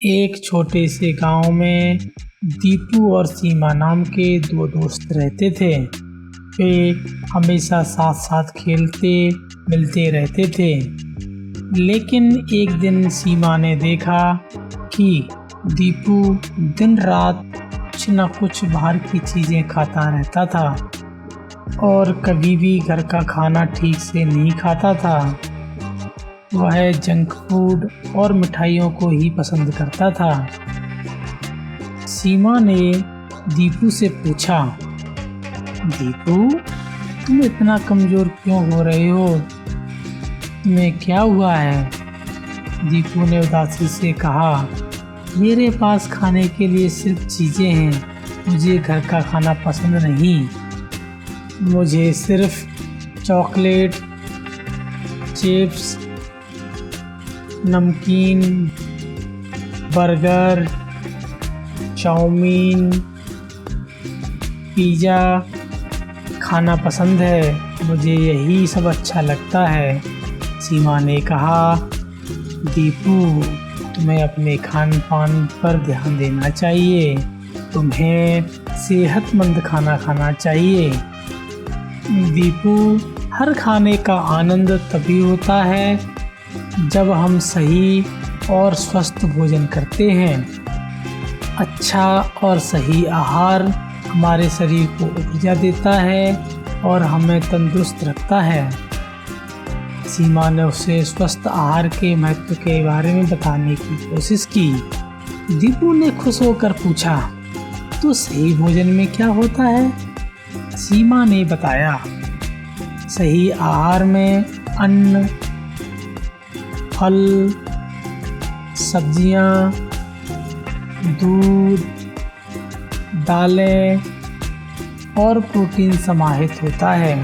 एक छोटे से गांव में दीपू और सीमा नाम के दो दोस्त रहते थे। वे हमेशा साथ साथ खेलते मिलते रहते थे। लेकिन एक दिन सीमा ने देखा कि दीपू दिन रात कुछ न कुछ बाहर की चीज़ें खाता रहता था और कभी भी घर का खाना ठीक से नहीं खाता था। वह जंक फूड और मिठाइयों को ही पसंद करता था। सीमा ने दीपू से पूछा, दीपू, तुम इतना कमज़ोर क्यों हो रहे हो? तुम्हें क्या हुआ है? दीपू ने उदासी से कहा, मेरे पास खाने के लिए सिर्फ चीज़ें हैं, मुझे घर का खाना पसंद नहीं। मुझे सिर्फ चॉकलेट, चिप्स, नमकीन, बर्गर, चाउमीन, पिज़्ज़ा खाना पसंद है। मुझे यही सब अच्छा लगता है। सीमा ने कहा, दीपू, तुम्हें अपने खान पान पर ध्यान देना चाहिए। तुम्हें सेहतमंद खाना खाना चाहिए। दीपू, हर खाने का आनंद तभी होता है जब हम सही और स्वस्थ भोजन करते हैं। अच्छा और सही आहार हमारे शरीर को ऊर्जा देता है और हमें तंदुरुस्त रखता है। सीमा ने उसे स्वस्थ आहार के महत्व के बारे में बताने की कोशिश की। दीपू ने खुश होकर पूछा, तो सही भोजन में क्या होता है? सीमा ने बताया, सही आहार में अन्न, फल, सब्जियां, दूध, दालें और प्रोटीन समाहित होता है।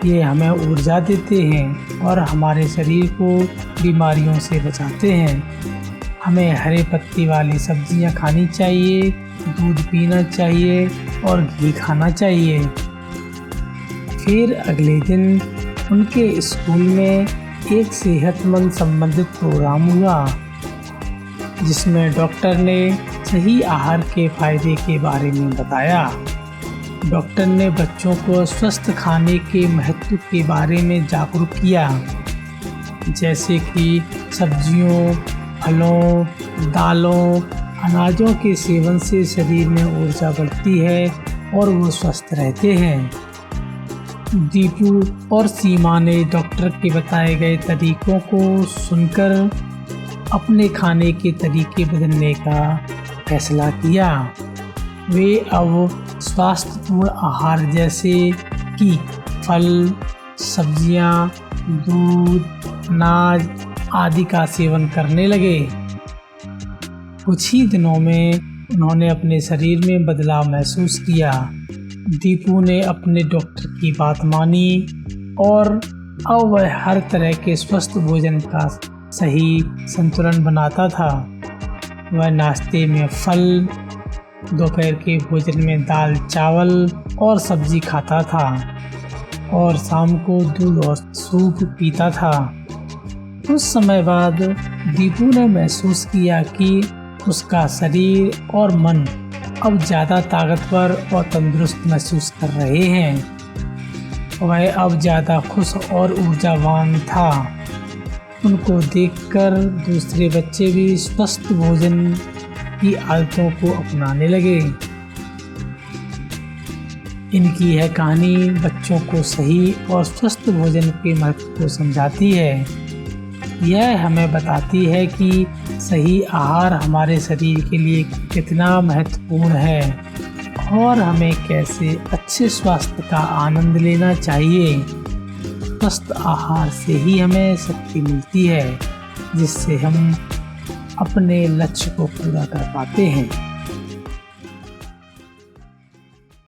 ये हमें ऊर्जा देते हैं और हमारे शरीर को बीमारियों से बचाते हैं। हमें हरे पत्ती वाली सब्जियां खानी चाहिए, दूध पीना चाहिए और घी खाना चाहिए। फिर अगले दिन उनके स्कूल में एक सेहतमंद संबंधित प्रोग्राम हुआ, जिसमें डॉक्टर ने सही आहार के फायदे के बारे में बताया। डॉक्टर ने बच्चों को स्वस्थ खाने के महत्व के बारे में जागरूक किया, जैसे कि सब्जियों, फलों, दालों, अनाजों के सेवन से शरीर में ऊर्जा बढ़ती है और वो स्वस्थ रहते हैं। दीपू और सीमा ने डॉक्टर के बताए गए तरीकों को सुनकर अपने खाने के तरीके बदलने का फैसला किया। वे अब स्वास्थ्यपूर्ण आहार जैसे कि फल, सब्जियां, दूध, अनाज आदि का सेवन करने लगे। कुछ ही दिनों में उन्होंने अपने शरीर में बदलाव महसूस किया। दीपू ने अपने डॉक्टर की बात मानी और अब वह हर तरह के स्वस्थ भोजन का सही संतुलन बनाता था। वह नाश्ते में फल, दोपहर के भोजन में दाल, चावल और सब्जी खाता था और शाम को दूध और सूप पीता था। कुछ समय बाद दीपू ने महसूस किया कि उसका शरीर और मन अब ज़्यादा ताकतवर और तंदुरुस्त महसूस कर रहे हैं। वह अब ज़्यादा खुश और ऊर्जावान था। उनको देखकर दूसरे बच्चे भी स्वस्थ भोजन की आदतों को अपनाने लगे। इनकी यह कहानी बच्चों को सही और स्वस्थ भोजन के महत्व को समझाती है। यह हमें बताती है कि सही आहार हमारे शरीर के लिए कितना महत्वपूर्ण है और हमें कैसे अच्छे स्वास्थ्य का आनंद लेना चाहिए। स्वस्थ आहार से ही हमें शक्ति मिलती है, जिससे हम अपने लक्ष्य को पूरा कर पाते हैं।